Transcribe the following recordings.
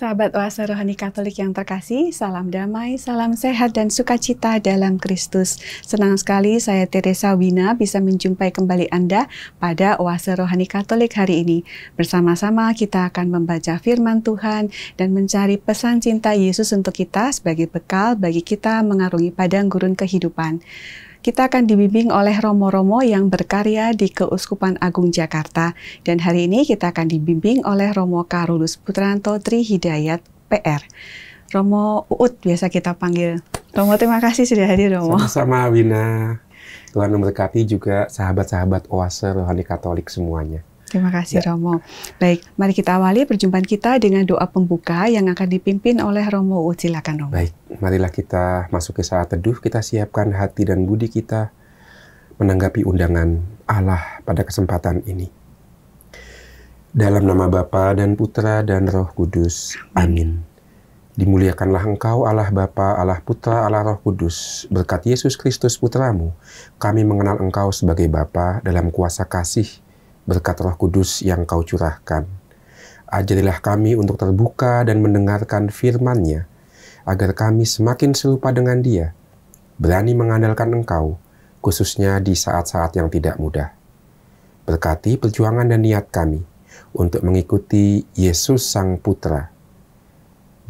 Sahabat Oase Rohani Katolik yang terkasih, salam damai, salam sehat dan sukacita dalam Kristus. Senang sekali saya Teresa Wina bisa menjumpai kembali Anda pada Oase Rohani Katolik hari ini. Bersama-sama kita akan membaca firman Tuhan dan mencari pesan cinta Yesus untuk kita sebagai bekal bagi kita mengarungi padang gurun kehidupan. Kita akan dibimbing oleh Romo-Romo yang berkarya di Keuskupan Agung Jakarta. Dan hari ini kita akan dibimbing oleh Romo Carolus Putranto Tri Hidayat PR. Romo Uut biasa kita panggil. Romo, terima kasih sudah hadir, Romo. Sama-sama, Wina. Tuhan memberkati juga sahabat-sahabat Oase Rohani Katolik semuanya. Terima kasih, Romo. Baik, mari kita awali perjumpaan kita dengan doa pembuka yang akan dipimpin oleh Romo Uut. Silakan, Romo. Baik, marilah kita masuk ke saat teduh. Kita siapkan hati dan budi kita menanggapi undangan Allah pada kesempatan ini. Dalam nama Bapa dan Putra dan Roh Kudus. Amin. Dimuliakanlah Engkau, Allah Bapa, Allah Putra, Allah Roh Kudus. Berkat Yesus Kristus Putramu, kami mengenal Engkau sebagai Bapa dalam kuasa kasih, berkat Roh Kudus yang Kau curahkan. Ajarilah kami untuk terbuka dan mendengarkan firman-Nya, agar kami semakin serupa dengan Dia, berani mengandalkan Engkau, khususnya di saat-saat yang tidak mudah. Berkati perjuangan dan niat kami untuk mengikuti Yesus Sang Putra.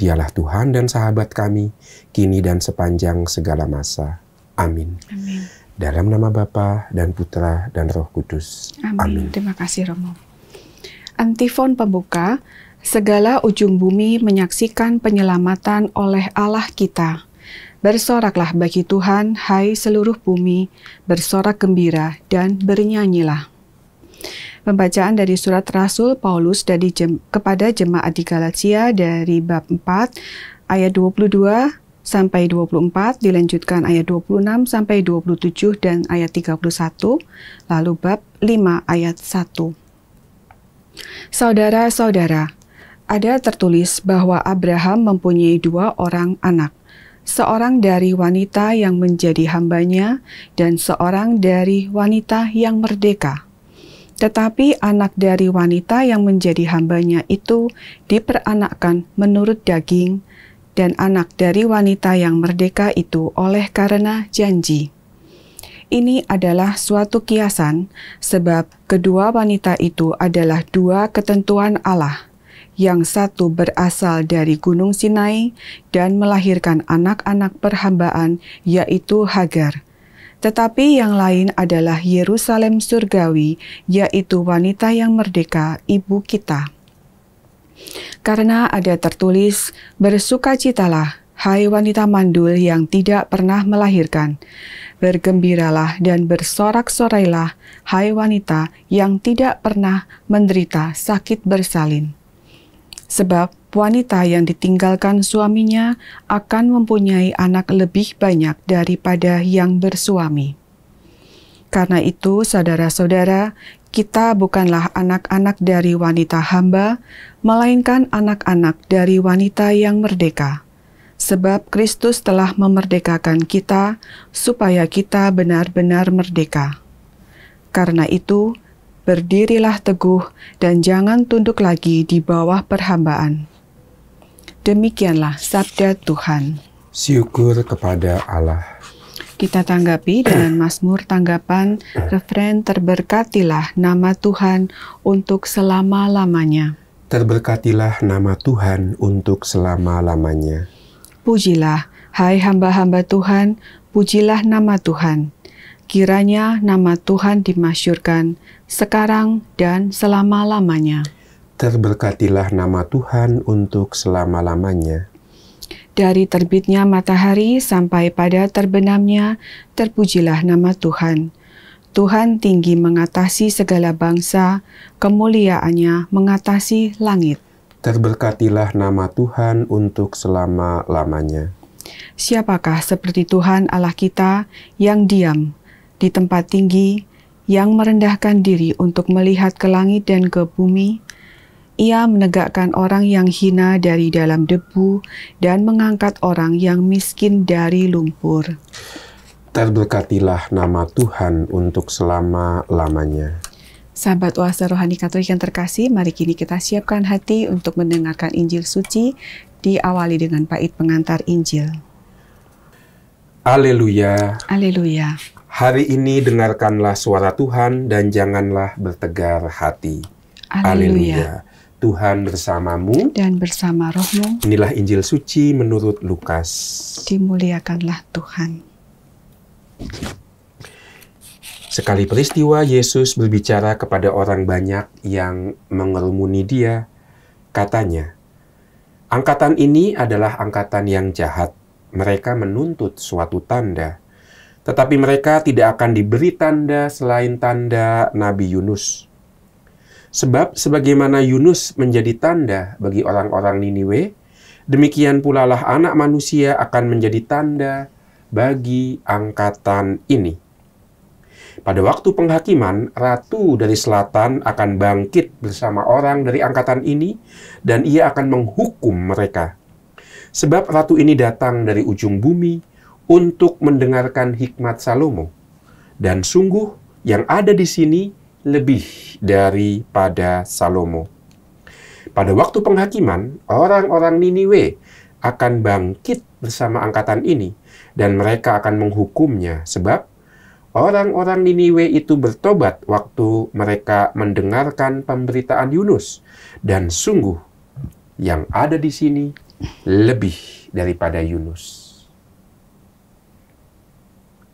Dialah Tuhan dan sahabat kami, kini dan sepanjang segala masa. Amin. Amin. Dalam nama Bapa dan Putra dan Roh Kudus. Amin. Terima kasih, Romo. Antifon pembuka, segala ujung bumi menyaksikan penyelamatan oleh Allah kita. Bersoraklah bagi Tuhan, hai seluruh bumi, bersorak gembira dan bernyanyilah. Pembacaan dari surat Rasul Paulus kepada jemaat di Galatia dari bab 4 ayat 22 sampai 24, dilanjutkan ayat 26 sampai 27 dan ayat 31, lalu bab 5 ayat 1. Saudara-saudara, ada tertulis bahwa Abraham mempunyai 2 orang anak, seorang dari wanita yang menjadi hambanya dan seorang dari wanita yang merdeka. Tetapi anak dari wanita yang menjadi hambanya itu diperanakkan menurut daging, dan anak dari wanita yang merdeka itu oleh karena janji. Ini adalah suatu kiasan, sebab kedua wanita itu adalah 2 ketentuan Allah. Yang satu berasal dari Gunung Sinai dan melahirkan anak-anak perhambaan, yaitu Hagar. Tetapi yang lain adalah Yerusalem surgawi, yaitu wanita yang merdeka, ibu kita. Karena ada tertulis, bersukacitalah, hai wanita mandul yang tidak pernah melahirkan. Bergembiralah dan bersorak-sorailah, hai wanita yang tidak pernah menderita sakit bersalin. Sebab wanita yang ditinggalkan suaminya akan mempunyai anak lebih banyak daripada yang bersuami. Karena itu, saudara-saudara, kita bukanlah anak-anak dari wanita hamba, melainkan anak-anak dari wanita yang merdeka. Sebab Kristus telah memerdekakan kita, supaya kita benar-benar merdeka. Karena itu, berdirilah teguh dan jangan tunduk lagi di bawah perhambaan. Demikianlah sabda Tuhan. Syukur kepada Allah. Kita tanggapi dengan Mazmur tanggapan referen terberkatilah nama Tuhan untuk selama-lamanya. Terberkatilah nama Tuhan untuk selama-lamanya. Pujilah, hai hamba-hamba Tuhan, pujilah nama Tuhan. Kiranya nama Tuhan dimasyurkan sekarang dan selama-lamanya. Terberkatilah nama Tuhan untuk selama-lamanya. Dari terbitnya matahari sampai pada terbenamnya, terpujilah nama Tuhan. Tuhan tinggi mengatasi segala bangsa, kemuliaannya mengatasi langit. Terberkatilah nama Tuhan untuk selama-lamanya. Siapakah seperti Tuhan Allah kita yang diam di tempat tinggi, yang merendahkan diri untuk melihat ke langit dan ke bumi? Ia menegakkan orang yang hina dari dalam debu dan mengangkat orang yang miskin dari lumpur. Terberkatilah nama Tuhan untuk selama-lamanya. Sahabat Oase Rohani Katolik yang terkasih, mari kini kita siapkan hati untuk mendengarkan Injil Suci, diawali dengan bait pengantar Injil. Haleluya. Haleluya. Hari ini dengarkanlah suara Tuhan dan janganlah bertegar hati. Haleluya. Tuhan bersamamu Dan bersama rohmu, Inilah Injil Suci menurut Lukas. dimuliakanlah Tuhan. Sekali peristiwa Yesus berbicara kepada orang banyak yang mengerumuni dia. Katanya, angkatan ini adalah angkatan yang jahat. Mereka menuntut suatu tanda. Tetapi mereka tidak akan diberi tanda selain tanda Nabi Yunus. Sebab sebagaimana Yunus menjadi tanda bagi orang-orang Niniwe, demikian pula lah Anak Manusia akan menjadi tanda bagi angkatan ini. Pada waktu penghakiman, Ratu dari Selatan akan bangkit bersama orang dari angkatan ini, dan ia akan menghukum mereka. Sebab Ratu ini datang dari ujung bumi untuk mendengarkan hikmat Salomo. Dan sungguh, yang ada di sini lebih daripada Salomo. Pada waktu penghakiman, orang-orang Niniwe akan bangkit bersama angkatan ini, dan mereka akan menghukumnya, sebab orang-orang Niniwe itu bertobat waktu mereka mendengarkan pemberitaan Yunus. Dan sungguh, yang ada di sini lebih daripada Yunus.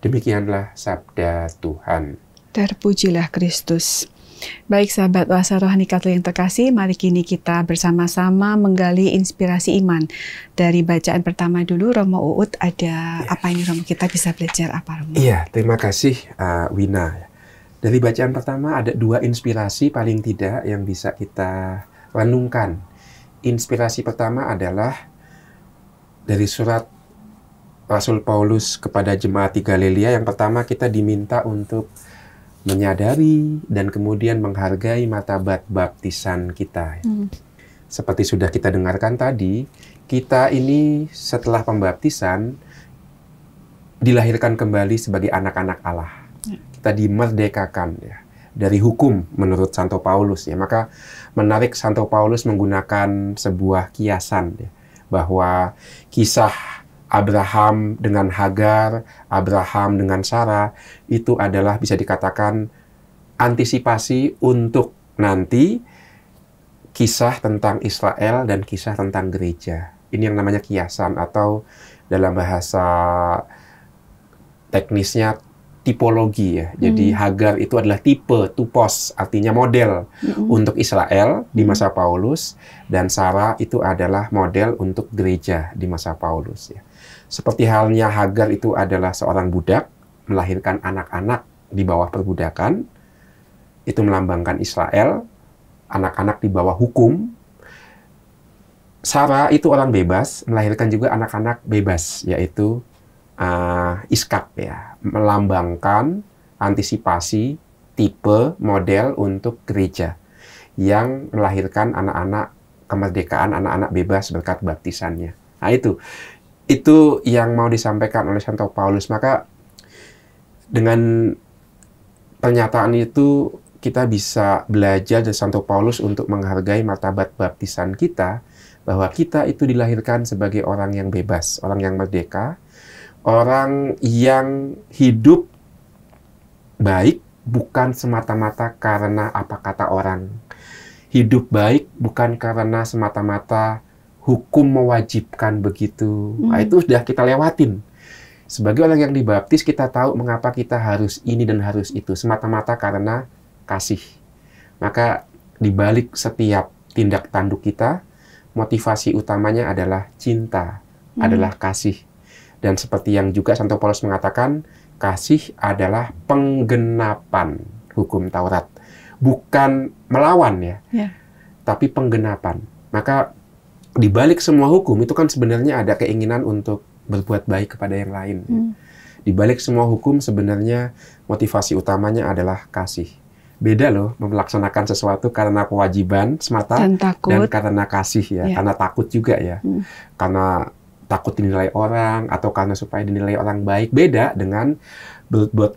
Demikianlah sabda Tuhan. Terpujilah Kristus. Baik sahabat Oase Rohani Katolik yang terkasih, mari kini kita bersama-sama menggali inspirasi iman. Dari bacaan pertama dulu, Romo Uut, ada apa ini Romo? Kita bisa belajar apa Romo? Iya, terima kasih Wina. Dari bacaan pertama ada 2 inspirasi paling tidak yang bisa kita renungkan. Inspirasi pertama adalah dari surat Rasul Paulus kepada jemaat di Galilea. Yang pertama, kita diminta untuk menyadari dan kemudian menghargai martabat baptisan kita. Seperti sudah kita dengarkan tadi, kita ini setelah pembaptisan dilahirkan kembali sebagai anak-anak Allah. Kita dimerdekakan ya dari hukum menurut Santo Paulus ya. Maka menarik Santo Paulus menggunakan sebuah kiasan ya, bahwa kisah Abraham dengan Hagar, Abraham dengan Sarah, itu adalah bisa dikatakan antisipasi untuk nanti kisah tentang Israel dan kisah tentang gereja. Ini yang namanya kiasan, atau dalam bahasa teknisnya tipologi ya. Jadi Hagar itu adalah tipe, tupos, artinya model untuk Israel di masa Paulus, dan Sarah itu adalah model untuk gereja di masa Paulus ya. Seperti halnya Hagar itu adalah seorang budak, melahirkan anak-anak di bawah perbudakan, itu melambangkan Israel, anak-anak di bawah hukum. Sarah itu orang bebas, melahirkan juga anak-anak bebas, yaitu Iskak ya, melambangkan antisipasi tipe model untuk gereja yang melahirkan anak-anak kemerdekaan, anak-anak bebas berkat baptisannya. Nah itu yang mau disampaikan oleh Santo Paulus. Maka dengan pernyataan itu kita bisa belajar dari Santo Paulus untuk menghargai martabat baptisan kita, bahwa kita itu dilahirkan sebagai orang yang bebas, orang yang merdeka, orang yang hidup baik bukan semata-mata karena apa kata orang. Hidup baik bukan karena semata-mata hukum mewajibkan begitu. Nah, itu sudah kita lewatin. Sebagai orang yang dibaptis, kita tahu mengapa kita harus ini dan harus itu. Semata-mata karena kasih. Maka di balik setiap tindak tanduk kita, motivasi utamanya adalah cinta, adalah kasih. Dan seperti yang juga Santo Paulus mengatakan, kasih adalah penggenapan hukum Taurat. Bukan melawan ya, tapi penggenapan. Maka di balik semua hukum itu kan sebenarnya ada keinginan untuk berbuat baik kepada yang lain. Di balik semua hukum sebenarnya motivasi utamanya adalah kasih. Beda loh melaksanakan sesuatu karena kewajiban semata dan karena kasih ya, karena takut juga ya. Karena takut dinilai orang atau karena supaya dinilai orang baik. Beda dengan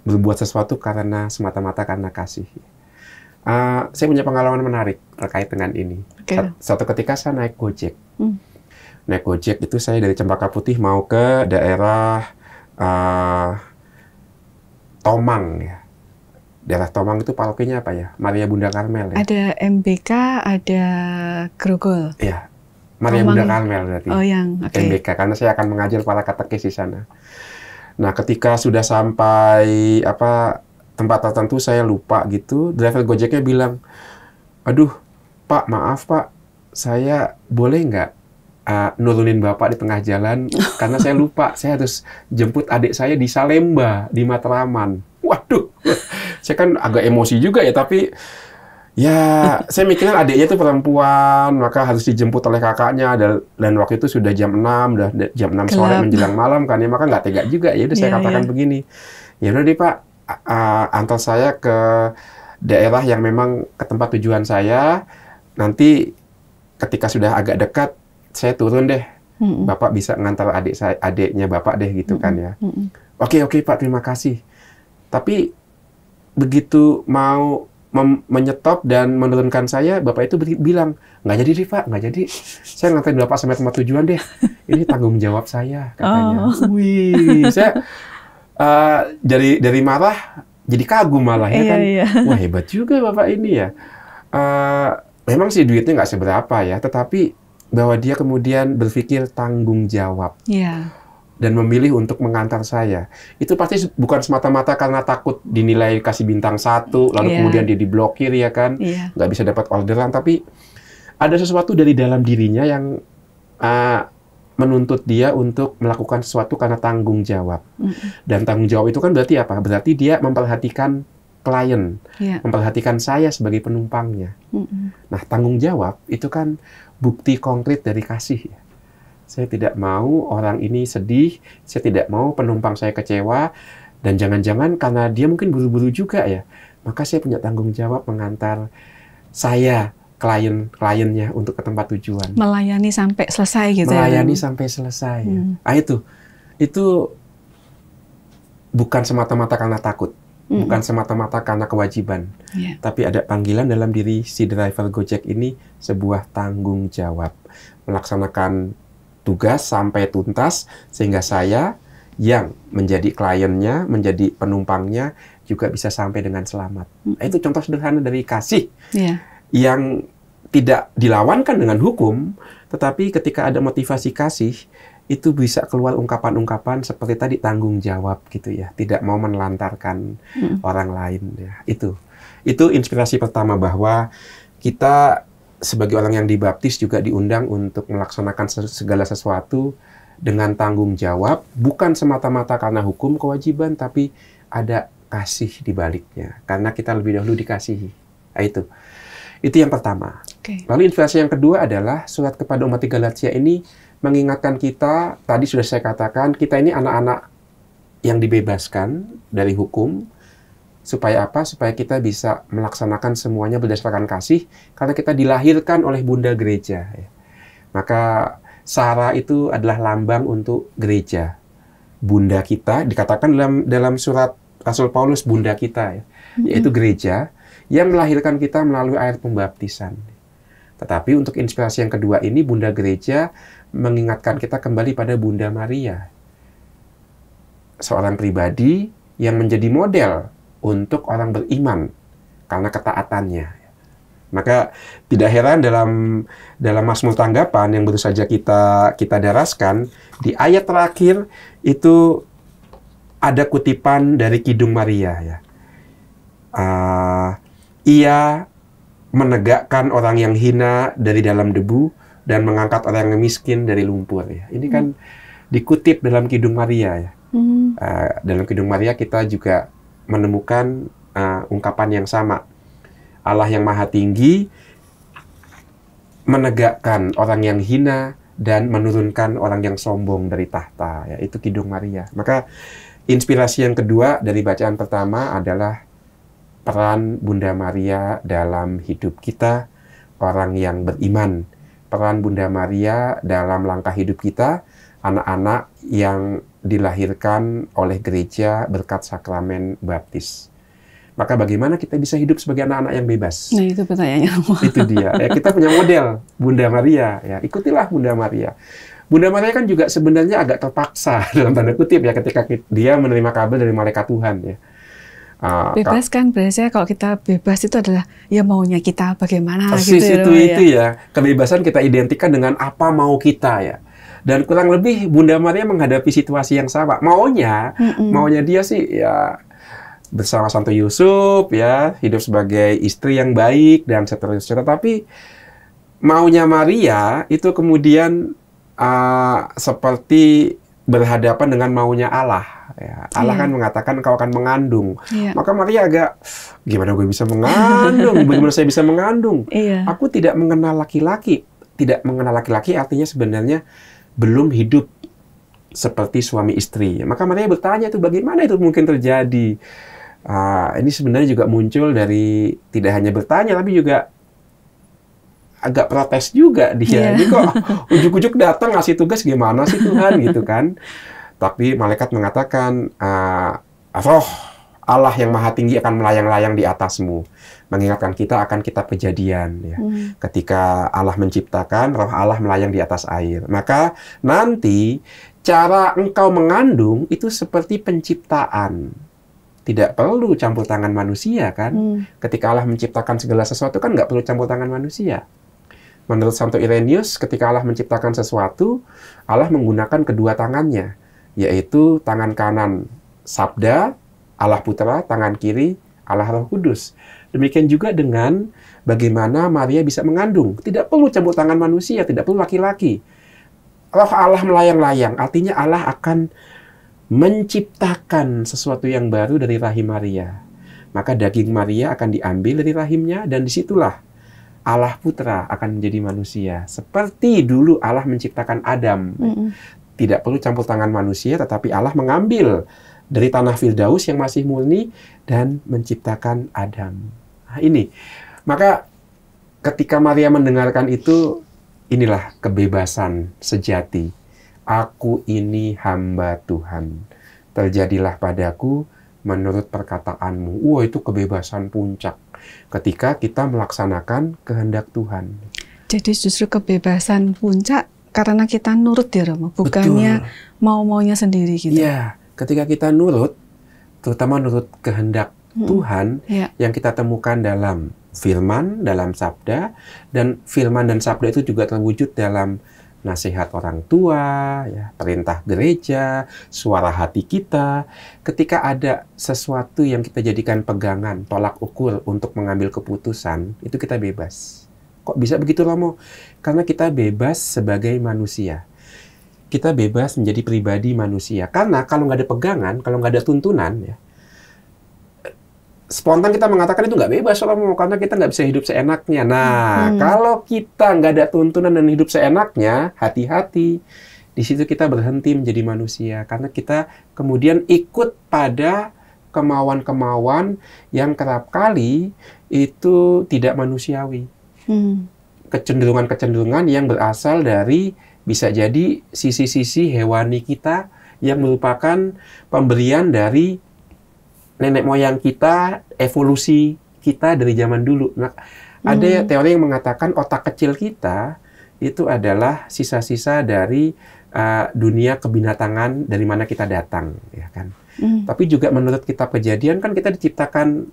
berbuat sesuatu karena semata-mata karena kasih. Saya punya pengalaman menarik terkait dengan ini. Oke. Suatu ketika saya naik Gojek. Naik Gojek itu saya dari Cempaka Putih mau ke daerah Tomang ya. Daerah Tomang itu parokinya apa ya? Maria Bunda Karmel ya. Ada MBK, ada Grogol. Iya. Maria Tomang. Bunda Karmel berarti. Oh, yang oke. MBK, karena saya akan mengajar para katekis di sana. Nah, ketika sudah sampai tempat tertentu saya lupa gitu, driver Gojeknya bilang, "Aduh, Pak, maaf Pak, saya boleh nggak nurunin Bapak di tengah jalan karena saya lupa, saya harus jemput adik saya di Salemba, di Matraman." Waduh, saya kan agak emosi juga ya, tapi ya saya mikirkan adiknya itu perempuan, maka harus dijemput oleh kakaknya, dan waktu itu sudah jam 6, udah jam 6 sore Gelap. menjelang malam kan ya, maka nggak tega juga ya. Udah saya katakan begini, "Ya udah deh Pak, antar saya ke daerah yang memang ke tempat tujuan saya, nanti ketika sudah agak dekat saya turun deh, Bapak bisa ngantar adiknya Bapak deh gitu kan ya." Oke Pak, terima kasih. Tapi begitu mau menyetop dan menurunkan saya, Bapak itu bilang, "Nggak jadi deh Pak, nggak jadi. Saya nganterin Bapak sampai tempat tujuan deh. Ini tanggung jawab saya," katanya. Wih, saya dari marah jadi kagum malah ya kan. Wah, hebat juga Bapak ini ya. Memang sih duitnya nggak seberapa ya, tetapi bahwa dia kemudian berpikir tanggung jawab. Dan memilih untuk mengantar saya. Itu pasti bukan semata-mata karena takut dinilai kasih bintang 1, lalu kemudian dia diblokir ya kan, nggak bisa dapat orderan, tapi ada sesuatu dari dalam dirinya yang menuntut dia untuk melakukan sesuatu karena tanggung jawab. Dan tanggung jawab itu kan berarti apa? Berarti dia memperhatikan klien, memperhatikan saya sebagai penumpangnya. Nah, tanggung jawab itu kan bukti konkret dari kasih ya. Saya tidak mau orang ini sedih, saya tidak mau penumpang saya kecewa, dan jangan-jangan karena dia mungkin buru-buru juga ya, maka saya punya tanggung jawab mengantar saya, kliennya untuk ke tempat tujuan. Melayani sampai selesai gitu Melayani sampai selesai. Ya. Itu bukan semata-mata karena takut, bukan semata-mata karena kewajiban, tapi ada panggilan dalam diri si driver Gojek ini, sebuah tanggung jawab, melaksanakan tugas sampai tuntas, sehingga saya yang menjadi kliennya, menjadi penumpangnya, juga bisa sampai dengan selamat. Itu contoh sederhana dari kasih yang tidak dilawankan dengan hukum, tetapi ketika ada motivasi kasih, itu bisa keluar ungkapan-ungkapan seperti tadi, tanggung jawab gitu ya, tidak mau menelantarkan orang lain ya. Itu inspirasi pertama, bahwa kita sebagai orang yang dibaptis juga diundang untuk melaksanakan segala sesuatu dengan tanggung jawab, bukan semata-mata karena hukum kewajiban, tapi ada kasih di baliknya, karena kita lebih dahulu dikasihi. Nah, itu yang pertama. Lalu inspirasi yang kedua adalah surat kepada umat di Galatia ini mengingatkan kita, tadi sudah saya katakan, kita ini anak-anak yang dibebaskan dari hukum. Supaya apa? Supaya kita bisa melaksanakan semuanya berdasarkan kasih, karena kita dilahirkan oleh Bunda Gereja. Maka Sarah itu adalah lambang untuk gereja. Bunda kita, dikatakan dalam surat Rasul Paulus, Bunda kita, yaitu gereja, yang melahirkan kita melalui air pembaptisan. Tetapi untuk inspirasi yang kedua ini, Bunda Gereja mengingatkan kita kembali pada Bunda Maria. Seorang pribadi yang menjadi model untuk orang beriman karena ketaatannya. Maka tidak heran dalam Mazmur Tanggapan yang baru saja kita daraskan, di ayat terakhir itu ada kutipan dari Kidung Maria ya. Ia menegakkan orang yang hina dari dalam debu dan mengangkat orang yang miskin dari lumpur ya. Ini kan dikutip dalam Kidung Maria ya. Dalam Kidung Maria kita juga menemukan ungkapan yang sama. Allah yang Maha Tinggi menegakkan orang yang hina dan menurunkan orang yang sombong dari tahta. Ya, itu Kidung Maria. Maka inspirasi yang kedua dari bacaan pertama adalah peran Bunda Maria dalam hidup kita, orang yang beriman. Peran Bunda Maria dalam langkah hidup kita, anak-anak yang dilahirkan oleh gereja berkat sakramen baptis. Maka bagaimana kita bisa hidup sebagai anak-anak yang bebas? Nah, itu pertanyaannya. Itu dia. Ya, kita punya model Bunda Maria. Ya, ikutilah Bunda Maria. Bunda Maria kan juga sebenarnya agak terpaksa dalam tanda kutip ya ketika dia menerima kabar dari malaikat Tuhan ya. Bebas kan biasanya kalau kita bebas itu adalah ya maunya kita bagaimana persis gitu itu ya. Kebebasan kita identikan dengan apa mau kita ya. Dan kurang lebih Bunda Maria menghadapi situasi yang sama. Maunya dia sih ya bersama Santo Yusuf ya, hidup sebagai istri yang baik dan seterusnya. Tetapi maunya Maria itu kemudian seperti berhadapan dengan maunya Allah. Ya, Allah kan mengatakan kau akan mengandung. Maka Maria agak, gimana gue bisa mengandung? Bagaimana saya bisa mengandung? Aku tidak mengenal laki-laki. Tidak mengenal laki-laki artinya sebenarnya belum hidup seperti suami istri. Maka Maria bertanya itu bagaimana itu mungkin terjadi? Ini sebenarnya juga muncul dari tidak hanya bertanya tapi juga agak protes juga dia. Ini kok ujuk-ujuk datang ngasih tugas gimana sih Tuhan gitu kan? Tapi malaikat mengatakan roh Allah yang maha tinggi akan melayang-layang di atasmu, mengingatkan kita akan kitab Kejadian ya. Ketika Allah menciptakan, roh Allah melayang di atas air. Maka nanti cara engkau mengandung itu seperti penciptaan. Tidak perlu campur tangan manusia kan. Ketika Allah menciptakan segala sesuatu kan nggak perlu campur tangan manusia. Menurut Santo Irenaeus, ketika Allah menciptakan sesuatu, Allah menggunakan kedua tangannya, yaitu tangan kanan Sabda, Allah Putra, tangan kiri Allah Roh Kudus. Demikian juga dengan bagaimana Maria bisa mengandung. Tidak perlu campur tangan manusia, tidak perlu laki-laki. Roh Allah melayang-layang, artinya Allah akan menciptakan sesuatu yang baru dari rahim Maria. Maka daging Maria akan diambil dari rahimnya dan disitulah Allah Putra akan menjadi manusia. Seperti dulu Allah menciptakan Adam. Tidak perlu campur tangan manusia, tetapi Allah mengambil dari tanah Firdaus yang masih murni dan menciptakan Adam. Nah, ini. Maka ketika Maria mendengarkan itu, inilah kebebasan sejati. Aku ini hamba Tuhan. Terjadilah padaku menurut perkataanmu. Wah, itu kebebasan puncak. Ketika kita melaksanakan kehendak Tuhan. Jadi justru kebebasan puncak karena kita nurut ya Romo, bukannya mau-maunya sendiri gitu. Iya, ketika kita nurut, terutama nurut kehendak Tuhan yang kita temukan dalam firman, dalam sabda, dan firman dan sabda itu juga terwujud dalam nasihat orang tua, ya, perintah gereja, suara hati kita. Ketika ada sesuatu yang kita jadikan pegangan, tolak ukur untuk mengambil keputusan, itu kita bebas. Kok bisa begitu, Romo? Karena kita bebas sebagai manusia. Kita bebas menjadi pribadi manusia. Karena kalau nggak ada pegangan, kalau nggak ada tuntunan, ya, spontan kita mengatakan itu nggak bebas, Romo, karena kita nggak bisa hidup seenaknya. Nah, kalau kita nggak ada tuntunan dan hidup seenaknya, hati-hati. Di situ kita berhenti menjadi manusia. Karena kita kemudian ikut pada kemauan-kemauan yang kerap kali itu tidak manusiawi. Kecenderungan-kecenderungan yang berasal dari bisa jadi sisi-sisi hewani kita yang merupakan pemberian dari nenek moyang kita, evolusi kita dari zaman dulu. Nah, ada teori yang mengatakan otak kecil kita itu adalah sisa-sisa dari dunia kebinatangan dari mana kita datang, ya kan? Tapi juga menurut kitab Kejadian kan kita diciptakan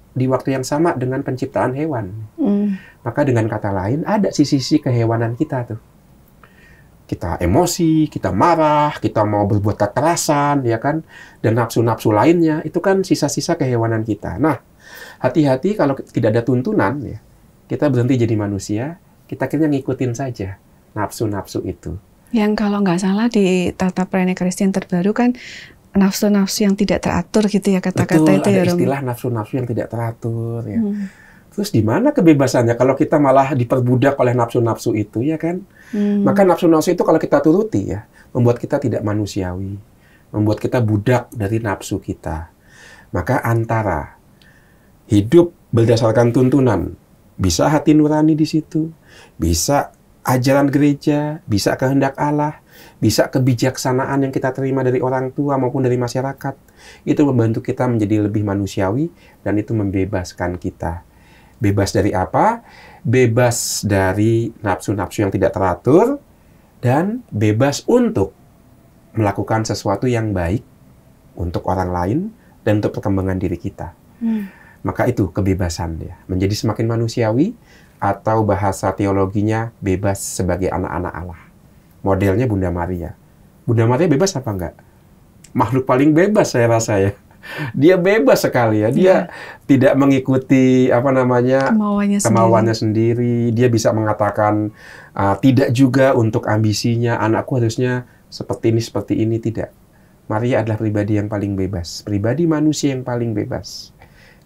di waktu yang sama dengan penciptaan hewan. Maka dengan kata lain ada sisi-sisi kehewanan kita tuh. Kita emosi, kita marah, kita mau berbuat kekerasan, ya kan? Dan nafsu-nafsu lainnya, itu kan sisa-sisa kehewanan kita. Nah, hati-hati kalau tidak ada tuntunan, ya, kita berhenti jadi manusia, kita akhirnya ngikutin saja nafsu-nafsu itu. Yang kalau nggak salah di Tata Prene Kristen terbaru kan, nafsu-nafsu yang tidak teratur gitu ya, kata-kata itu ya, Rom? Betul, ada istilah nafsu-nafsu yang tidak teratur, ya. Terus di mana kebebasannya kalau kita malah diperbudak oleh nafsu-nafsu itu, ya kan? Maka nafsu-nafsu itu kalau kita turuti, ya, membuat kita tidak manusiawi, membuat kita budak dari nafsu kita. Maka antara hidup berdasarkan tuntunan, bisa hati nurani di situ, bisa ajaran gereja, bisa kehendak Allah, bisa kebijaksanaan yang kita terima dari orang tua maupun dari masyarakat. Itu membantu kita menjadi lebih manusiawi dan itu membebaskan kita. Bebas dari apa? Bebas dari nafsu-nafsu yang tidak teratur dan bebas untuk melakukan sesuatu yang baik untuk orang lain dan untuk perkembangan diri kita. Maka itu kebebasan ya, menjadi semakin manusiawi atau bahasa teologinya bebas sebagai anak-anak Allah. Modelnya Bunda Maria. Bunda Maria bebas apa enggak? Makhluk paling bebas saya rasa ya. Dia bebas sekali ya. Dia tidak mengikuti kemauannya sendiri. Dia bisa mengatakan tidak juga untuk ambisinya. Anakku harusnya seperti ini, tidak. Maria adalah pribadi yang paling bebas. Pribadi manusia yang paling bebas.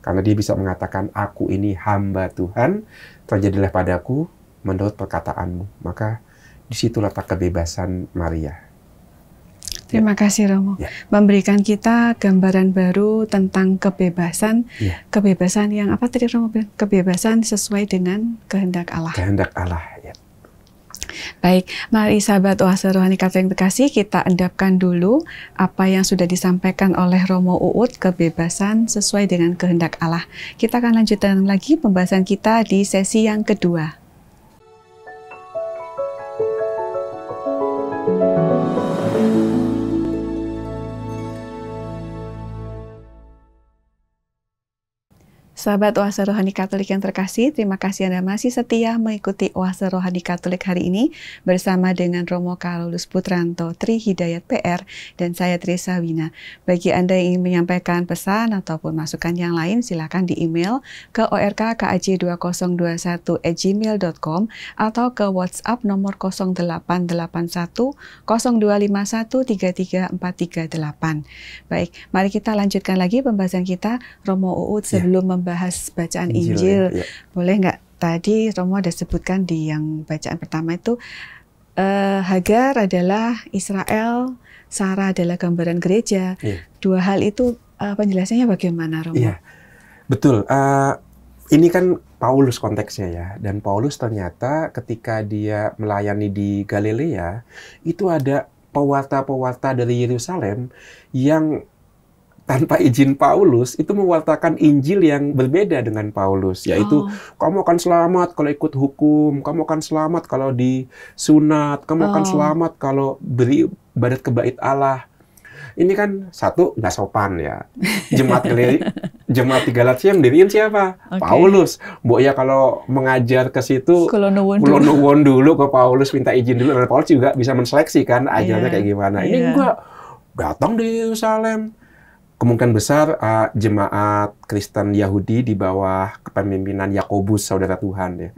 Karena dia bisa mengatakan, aku ini hamba Tuhan, terjadilah padaku menurut perkataanmu. Maka di situ letak kebebasan Maria. Terima kasih Romo. Memberikan kita gambaran baru tentang kebebasan. Kebebasan yang apa tadi Romo bilang? Kebebasan sesuai dengan kehendak Allah. Kehendak Allah, ya. Baik, mari sahabat Oase Rohani Katolik Bekasi, kita endapkan dulu apa yang sudah disampaikan oleh Romo Uut, kebebasan sesuai dengan kehendak Allah. Kita akan lanjutkan lagi pembahasan kita di sesi yang kedua. Sahabat Oase Rohani Katolik yang terkasih, terima kasih Anda masih setia mengikuti Oase Rohani Katolik hari ini bersama dengan Romo Carolus Putranto, Tri Hidayat PR, dan saya Teresa Wina. Bagi Anda yang ingin menyampaikan pesan ataupun masukan yang lain, silakan di email ke ork.kaj2021@gmail.com atau ke WhatsApp nomor 0881 0251 33438. Baik, mari kita lanjutkan lagi pembahasan kita. Romo Uut, sebelum membahas bacaan Injil, boleh nggak? Tadi Romo ada sebutkan di yang bacaan pertama itu Hagar adalah Israel, Sarah adalah gambaran gereja. Dua hal itu penjelasannya bagaimana, Romo? Betul. Ini kan Paulus konteksnya ya, dan Paulus ternyata ketika dia melayani di Galilea itu ada pewarta-pewarta dari Yerusalem yang tanpa izin Paulus, itu mewartakan Injil yang berbeda dengan Paulus, yaitu kamu akan selamat kalau ikut hukum, kamu akan selamat kalau disunat, kamu akan selamat kalau beri ibadat ke bait Allah. Ini kan satu, nggak sopan ya. Jemaat di Galatia yang diriin siapa? Paulus. Mbok ya kalau mengajar ke situ, kulonuwun dulu ke Paulus, minta izin dulu. Dan Paulus juga bisa menseleksi kan ajarnya kayak gimana. Ini enggak, datang di Yerusalem. Kemungkinan besar jemaat Kristen Yahudi di bawah kepemimpinan Yakobus, saudara Tuhan ya.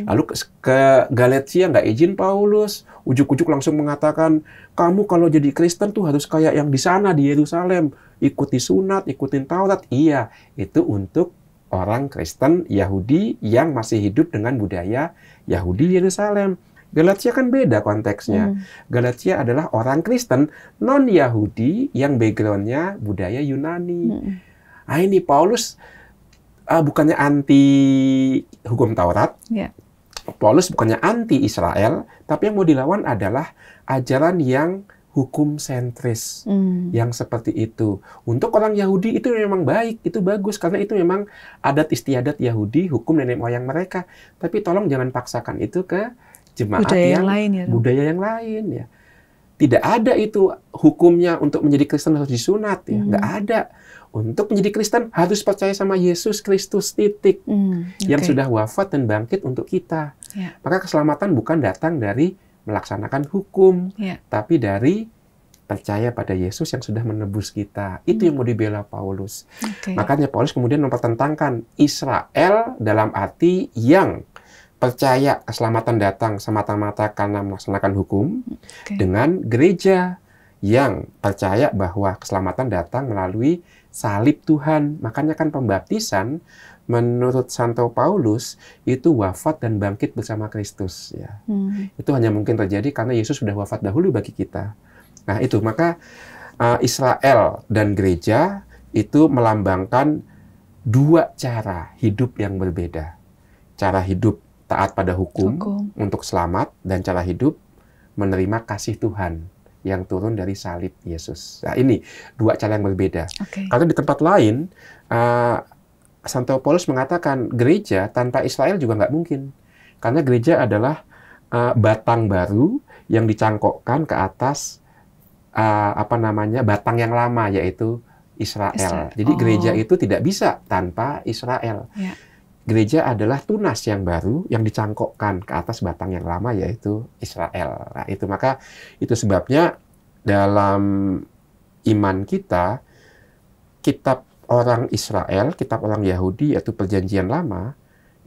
Lalu ke Galatia nggak izin Paulus, ujuk-ujuk langsung mengatakan, kamu kalau jadi Kristen tuh harus kayak yang di sana di Yerusalem, ikuti sunat, ikutin Taurat. Iya, itu untuk orang Kristen Yahudi yang masih hidup dengan budaya Yahudi Yerusalem. Galatia kan beda konteksnya. Galatia adalah orang Kristen non-Yahudi yang background-nya budaya Yunani. Nah ini Paulus bukannya anti hukum Taurat, Paulus bukannya anti Israel, tapi yang mau dilawan adalah ajaran yang hukum sentris, yang seperti itu. Untuk orang Yahudi itu memang baik, itu bagus, karena itu memang adat istiadat Yahudi, hukum nenek moyang mereka. Tapi tolong jangan paksakan itu ke jemaat budaya yang lain ya. Tidak ada itu hukumnya untuk menjadi Kristen harus disunat ya. Nggak ada. Untuk menjadi Kristen harus percaya sama Yesus Kristus titik. Yang sudah wafat dan bangkit untuk kita. Maka keselamatan bukan datang dari melaksanakan hukum, tapi dari percaya pada Yesus yang sudah menebus kita. Itu yang mau dibela Paulus. Makanya Paulus kemudian mempertentangkan Israel dalam arti yang percaya keselamatan datang semata-mata karena melaksanakan hukum, dengan gereja yang percaya bahwa keselamatan datang melalui salib Tuhan. Makanya kan pembaptisan menurut Santo Paulus itu wafat dan bangkit bersama Kristus ya. Itu hanya mungkin terjadi karena Yesus sudah wafat dahulu bagi kita. Nah itu, maka Israel dan gereja itu melambangkan dua cara hidup yang berbeda. Cara hidup taat pada hukum untuk selamat, dan cara hidup menerima kasih Tuhan yang turun dari salib Yesus. Nah, ini dua cara yang berbeda. Karena di tempat lain, Santo Paulus mengatakan gereja tanpa Israel juga nggak mungkin. Karena gereja adalah batang baru yang dicangkokkan ke atas batang yang lama, yaitu Israel. Jadi gereja itu tidak bisa tanpa Israel. Gereja adalah tunas yang baru yang dicangkokkan ke atas batang yang lama, yaitu Israel. Nah, itu sebabnya dalam iman kita, kitab orang Israel, kitab orang Yahudi, yaitu Perjanjian Lama,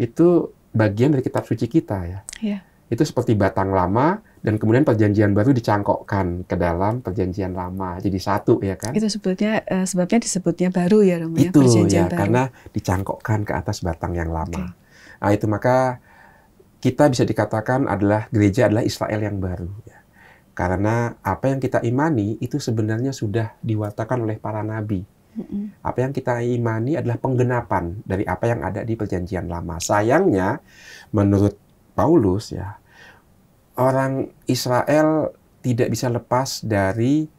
itu bagian dari kitab suci kita ya. Itu seperti batang lama, dan kemudian Perjanjian Baru dicangkokkan ke dalam Perjanjian Lama, jadi satu ya kan? Itu sebabnya disebutnya baru ya, Romo, itu Perjanjian ya, baru. karena dicangkokkan ke atas batang yang lama. Nah, itu maka kita bisa dikatakan gereja adalah Israel yang baru ya. Karena apa yang kita imani itu sebenarnya sudah diwatakan oleh para nabi. Apa yang kita imani adalah penggenapan dari apa yang ada di Perjanjian Lama. Sayangnya, menurut Paulus ya, orang Israel tidak bisa lepas dari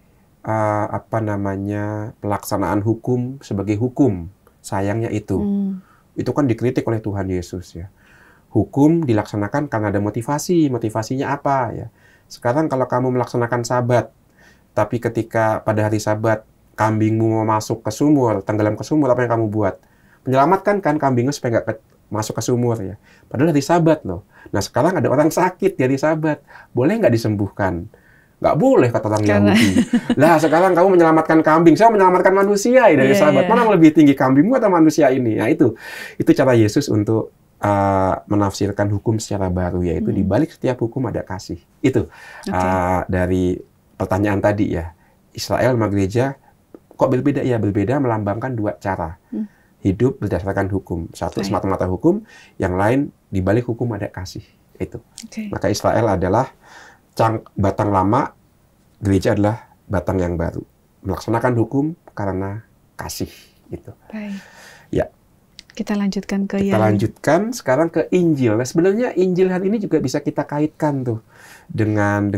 pelaksanaan hukum sebagai hukum. Sayangnya itu kan dikritik oleh Tuhan Yesus ya. Hukum dilaksanakan karena ada motivasi. Motivasinya apa ya? Sekarang kalau kamu melaksanakan Sabat, tapi ketika pada hari Sabat kambingmu mau masuk ke sumur, tenggelam ke sumur, apa yang kamu buat? Menyelamatkan kan kambingnya supaya nggak masuk ke sumur ya. Padahal hari Sabat loh. Nah, sekarang ada orang sakit di hari Sabat. Boleh nggak disembuhkan? Nggak boleh, kata orang Yahudi. Lah, sekarang kamu menyelamatkan kambing. Saya menyelamatkan manusia dari Sabat. Mana yang lebih tinggi, kambingmu atau manusia ini? Nah, itu cara Yesus untuk menafsirkan hukum secara baru, yaitu di balik setiap hukum ada kasih. Itu dari pertanyaan tadi ya. Israel sama gereja kok berbeda? Ya, berbeda melambangkan dua cara. Hidup berdasarkan hukum. Satu semata-mata hukum, yang lain di balik hukum ada kasih. Itu. Maka Israel adalah batang lama, gereja adalah batang yang baru. Melaksanakan hukum karena kasih. Itu. Baik. Ya. Kita lanjutkan lanjutkan sekarang ke Injil. Nah, sebenarnya Injil hari ini juga bisa kita kaitkan tuh dengan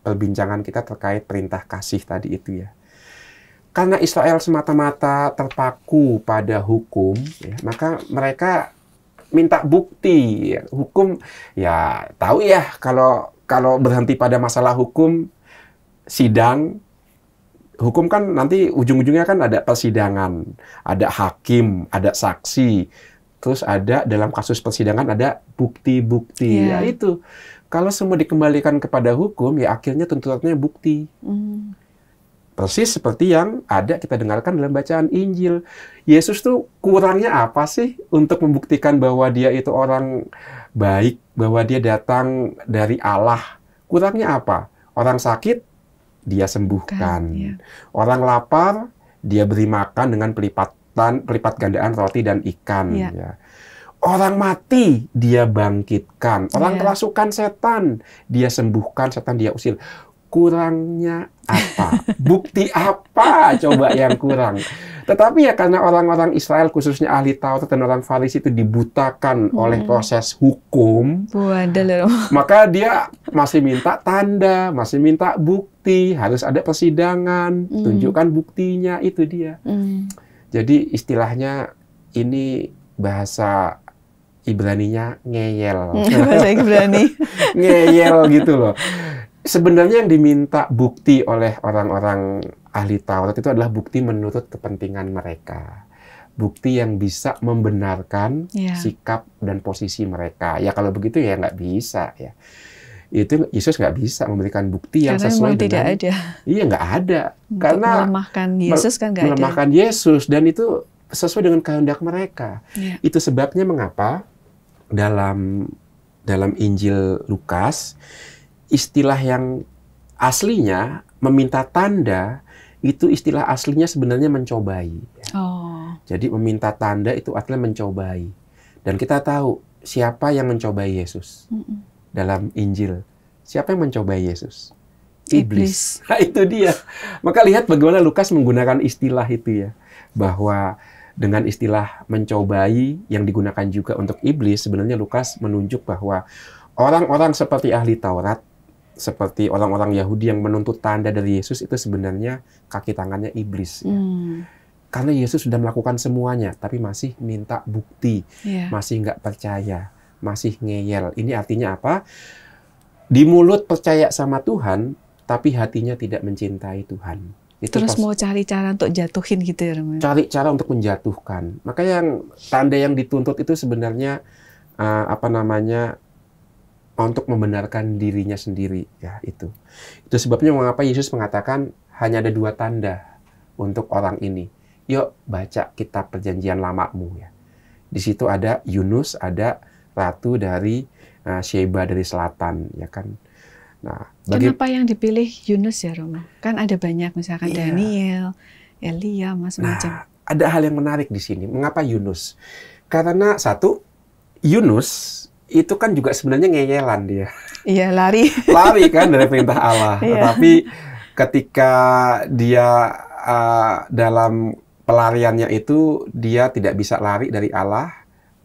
perbincangan kita terkait perintah kasih tadi itu ya. Karena Israel semata-mata terpaku pada hukum, ya, maka mereka minta bukti. Ya. Hukum, ya tahu ya, kalau berhenti pada masalah hukum, sidang, hukum kan nanti ujung-ujungnya kan ada persidangan, ada hakim, ada saksi, terus ada dalam kasus persidangan ada bukti-bukti. Ya itu, kalau semua dikembalikan kepada hukum, ya akhirnya tuntutannya bukti. Persis seperti yang ada kita dengarkan dalam bacaan Injil. Yesus tuh kurangnya apa sih untuk membuktikan bahwa dia itu orang baik, bahwa dia datang dari Allah? Kurangnya apa? Orang sakit, dia sembuhkan. Orang lapar, dia beri makan dengan pelipat gandaan roti dan ikan. Ya. Orang mati, dia bangkitkan. Orang kerasukan setan, dia sembuhkan, setan dia usir. Kurangnya apa? Bukti apa coba yang kurang? Tetapi ya karena orang-orang Israel, khususnya ahli Taurat dan orang Farisi itu dibutakan oleh proses hukum, maka dia masih minta tanda, masih minta bukti, harus ada persidangan, tunjukkan buktinya, itu dia. Jadi istilahnya ini bahasa Ibraninya ngeyel. Bahasa Ibrani. Ngeyel gitu loh. Sebenarnya yang diminta bukti oleh orang-orang ahli Taurat itu adalah bukti menurut kepentingan mereka. Bukti yang bisa membenarkan sikap dan posisi mereka. Ya kalau begitu ya nggak bisa ya. Itu Yesus nggak bisa memberikan bukti yang sesuai dengan... tidak ada. Iya, nggak ada. Karena melemahkan Yesus kan nggak ada. Melemahkan Yesus, dan itu sesuai dengan kehendak mereka. Itu sebabnya mengapa dalam Injil Lukas, istilah yang aslinya meminta tanda, itu istilah aslinya sebenarnya mencobai. Jadi meminta tanda itu artinya mencobai. Dan kita tahu siapa yang mencobai Yesus dalam Injil. Siapa yang mencobai Yesus? Iblis. Nah, itu dia. Maka lihat bagaimana Lukas menggunakan istilah itu ya. Bahwa dengan istilah mencobai yang digunakan juga untuk iblis, sebenarnya Lukas menunjuk bahwa Orang-orang seperti ahli Taurat, seperti orang-orang Yahudi yang menuntut tanda dari Yesus itu sebenarnya kaki tangannya iblis. Ya. Karena Yesus sudah melakukan semuanya, tapi masih minta bukti, masih nggak percaya, masih ngeyel. Ini artinya apa? Di mulut percaya sama Tuhan, tapi hatinya tidak mencintai Tuhan. Itu terus mau cari cara untuk jatuhin gitu ya, Romo? Cari cara untuk menjatuhkan. Maka yang tanda yang dituntut itu sebenarnya untuk membenarkan dirinya sendiri, ya itu. Itu sebabnya mengapa Yesus mengatakan hanya ada 2 tanda untuk orang ini. Yuk baca kitab Perjanjian Lamamu, ya. Di situ ada Yunus, ada ratu dari Sheba dari selatan, ya kan. Nah, kenapa yang dipilih Yunus ya, Romo? Kan ada banyak, misalkan Daniel, Elia, macam-macam. Nah, ada hal yang menarik di sini. Mengapa Yunus? Karena satu, Yunus itu kan juga sebenarnya ngeyelan dia. Iya, lari. Lari kan dari perintah Allah. Tetapi ketika dia dalam pelariannya itu, dia tidak bisa lari dari Allah,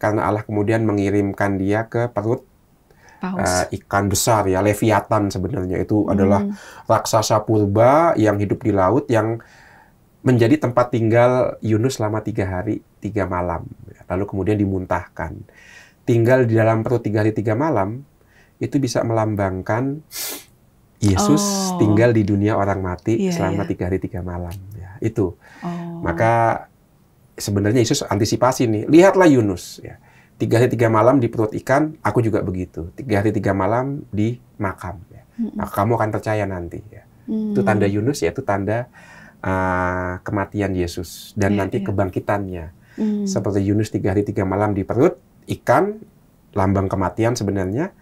karena Allah kemudian mengirimkan dia ke perut ikan besar, ya, Leviathan sebenarnya. Itu adalah raksasa purba yang hidup di laut, yang menjadi tempat tinggal Yunus selama 3 hari 3 malam. Lalu kemudian dimuntahkan. Tinggal di dalam perut 3 hari 3 malam, itu bisa melambangkan Yesus tinggal di dunia orang mati selama 3 hari 3 malam. Ya, itu. Maka sebenarnya Yesus antisipasi nih. Lihatlah Yunus. Ya. 3 hari 3 malam di perut ikan, aku juga begitu. 3 hari 3 malam di makam. Ya. Maka kamu akan percaya nanti. Ya. Itu tanda Yunus, yaitu tanda kematian Yesus. Dan nanti kebangkitannya. Seperti Yunus 3 hari 3 malam di perut ikan, lambang kematian sebenarnya.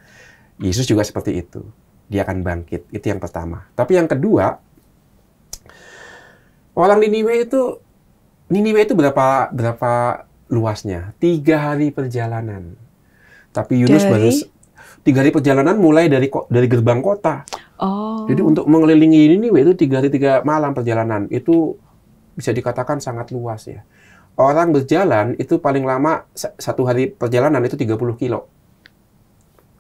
Yesus juga seperti itu. Dia akan bangkit. Itu yang pertama. Tapi yang kedua, orang Niniwe itu berapa luasnya? 3 hari perjalanan. Tapi Yunus baru 3 hari perjalanan mulai dari gerbang kota. Jadi untuk mengelilingi Niniwe itu 3 hari 3 malam perjalanan. Itu bisa dikatakan sangat luas, ya. Orang berjalan itu paling lama 1 hari perjalanan itu 30 kilo.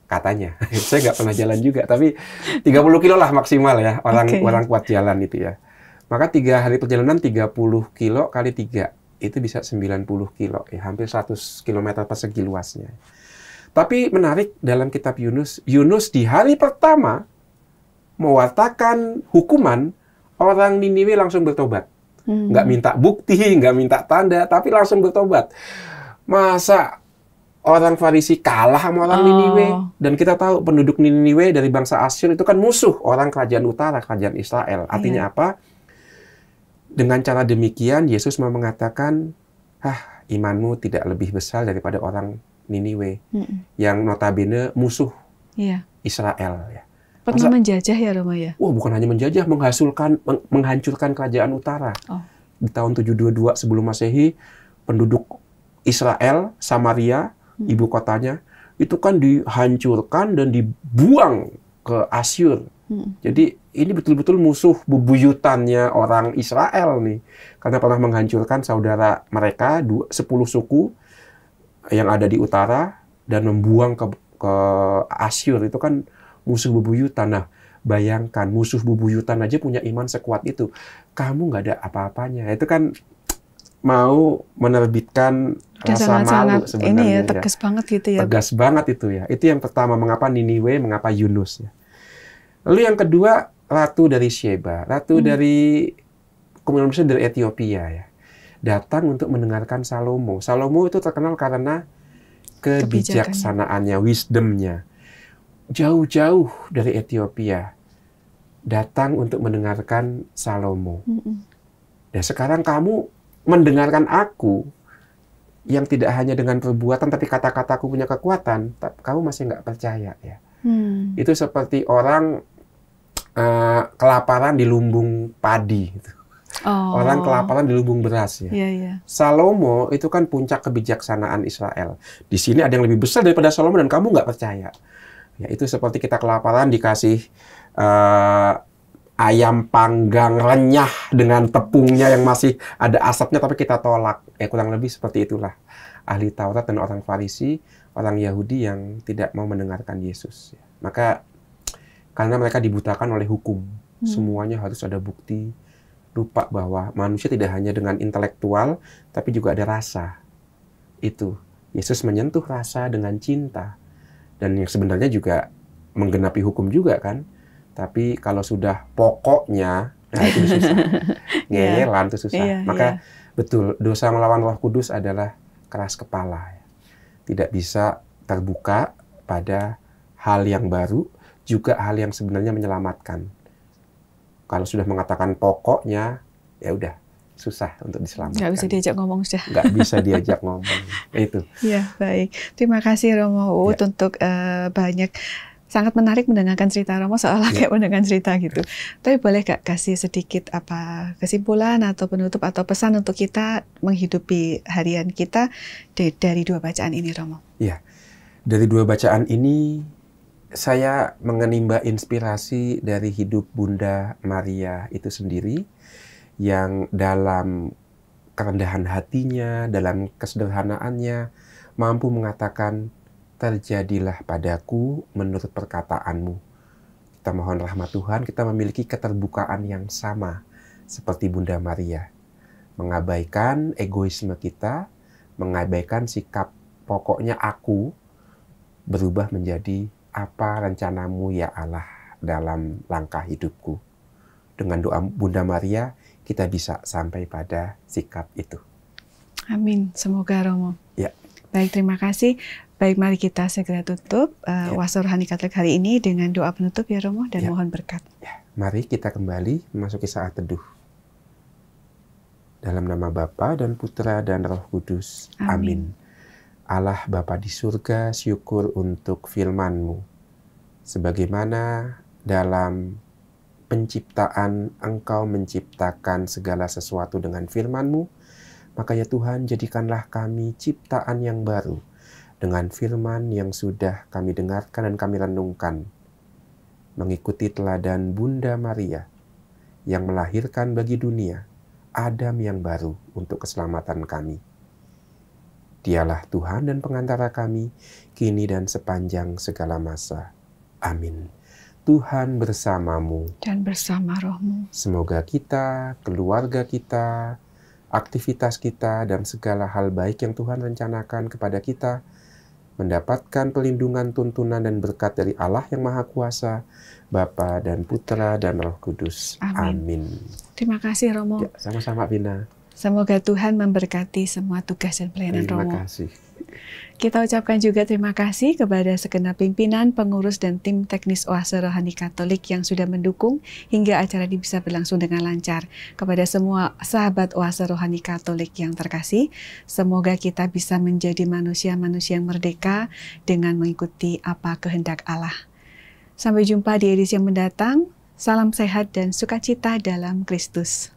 Katanya. Saya nggak pernah jalan juga, tapi 30 kilo lah maksimal, ya. Orang kuat jalan itu, ya. Maka 3 hari perjalanan 30 kilo kali 3. Itu bisa 90 kilo, ya. Hampir 100 km persegi luasnya. Tapi menarik dalam kitab Yunus di hari pertama mewartakan hukuman, orang Niniwe langsung bertobat. Nggak minta bukti, nggak minta tanda, tapi langsung bertobat. Masa orang Farisi kalah sama orang Niniwe? Dan kita tahu penduduk Niniwe dari bangsa Asyur itu kan musuh orang kerajaan utara, kerajaan Israel. Artinya apa? Dengan cara demikian, Yesus mau mengatakan, imanmu tidak lebih besar daripada orang Niniwe, yang notabene musuh Israel. Ya. Pernah menjajah ya, Roma, ya? Bukan hanya menjajah, menghancurkan kerajaan utara. Di tahun 722 sebelum Masehi, penduduk Israel, Samaria, ibu kotanya, itu kan dihancurkan dan dibuang ke Asyur. Jadi ini betul-betul musuh bebuyutannya orang Israel nih. Karena pernah menghancurkan saudara mereka, 10 suku yang ada di utara, dan membuang ke Asyur. Itu kan musuh bebuyutan. Nah, bayangkan musuh bebuyutan aja punya iman sekuat itu. Kamu nggak ada apa-apanya. Itu kan mau menerbitkan rasa malu sebenarnya. Ini ya, tegas banget gitu ya. Tegas banget itu, ya. Itu yang pertama, mengapa Niniwe, mengapa Yunus, ya. Lalu yang kedua, ratu dari Sheba. Ratu dari kemudian dari Ethiopia, ya. Datang untuk mendengarkan Salomo. Salomo itu terkenal karena kebijaksanaannya, wisdomnya. Jauh-jauh dari Ethiopia datang untuk mendengarkan Salomo. Dan sekarang kamu mendengarkan aku yang tidak hanya dengan perbuatan tapi kata-kataku punya kekuatan, kamu masih nggak percaya, ya. Itu seperti orang kelaparan di lumbung padi. Orang kelaparan di lumbung beras, ya. Salomo itu kan puncak kebijaksanaan Israel. Di sini ada yang lebih besar daripada Salomo dan kamu nggak percaya. Ya, itu seperti kita kelaparan dikasih ayam panggang renyah dengan tepungnya yang masih ada asapnya, tapi kita tolak. Kurang lebih seperti itulah ahli Taurat dan orang Farisi orang Yahudi yang tidak mau mendengarkan Yesus. Maka karena mereka dibutakan oleh hukum, semuanya harus ada bukti, lupa bahwa manusia tidak hanya dengan intelektual, tapi juga ada rasa. Itu, Yesus menyentuh rasa dengan cinta. Dan yang sebenarnya juga menggenapi hukum juga kan. Tapi kalau sudah pokoknya, nah itu susah. Ngeyelan itu susah. Maka betul, dosa melawan Roh Kudus adalah keras kepala. Tidak bisa terbuka pada hal yang baru, juga hal yang sebenarnya menyelamatkan. Kalau sudah mengatakan pokoknya, ya udah susah untuk diselamatkan. Nggak bisa diajak ngomong sudah. Nggak bisa diajak ngomong. Itu. Ya, baik. Terima kasih Romo Uut untuk banyak. Sangat menarik mendengarkan cerita Romo, seolah kayak mendengarkan cerita gitu. Tapi boleh gak kasih sedikit kesimpulan atau penutup atau pesan untuk kita menghidupi harian kita dari dua bacaan ini, Romo? Ya, dari dua bacaan ini saya mengenimba inspirasi dari hidup Bunda Maria itu sendiri, yang dalam kerendahan hatinya, dalam kesederhanaannya, mampu mengatakan, terjadilah padaku menurut perkataanmu. Kita mohon rahmat Tuhan, kita memiliki keterbukaan yang sama seperti Bunda Maria. Mengabaikan egoisme kita, mengabaikan sikap pokoknya aku, berubah menjadi apa rencanamu ya Allah dalam langkah hidupku. Dengan doa Bunda Maria, kita bisa sampai pada sikap itu. Amin. Semoga Romo. Ya. Baik, terima kasih. Baik, mari kita segera tutup Oase Rohani Katolik hari ini dengan doa penutup ya Romo, dan mohon berkat. Ya. Mari kita kembali memasuki saat teduh. Dalam nama Bapa dan Putra dan Roh Kudus. Amin. Allah Bapa di surga, syukur untuk firman-Mu. Sebagaimana dalam penciptaan Engkau menciptakan segala sesuatu dengan firman-Mu, maka ya Tuhan, jadikanlah kami ciptaan yang baru dengan firman yang sudah kami dengarkan dan kami renungkan, mengikuti teladan Bunda Maria yang melahirkan bagi dunia Adam yang baru untuk keselamatan kami. Dialah Tuhan dan pengantara kami, kini dan sepanjang segala masa. Amin. Tuhan bersamamu. Dan bersama rohmu. Semoga kita, keluarga kita, aktivitas kita, dan segala hal baik yang Tuhan rencanakan kepada kita, mendapatkan pelindungan, tuntunan, dan berkat dari Allah yang Maha Kuasa, Bapa dan Putra dan Roh Kudus. Amin. Terima kasih Romo. Ya, sama-sama Vina. Semoga Tuhan memberkati semua tugas dan pelayanan Romo. Terima kasih. Kita ucapkan juga terima kasih kepada segenap pimpinan, pengurus, dan tim teknis Oase Rohani Katolik yang sudah mendukung hingga acara ini bisa berlangsung dengan lancar. Kepada semua sahabat Oase Rohani Katolik yang terkasih, semoga kita bisa menjadi manusia-manusia yang merdeka dengan mengikuti apa kehendak Allah. Sampai jumpa di edisi yang mendatang. Salam sehat dan sukacita dalam Kristus.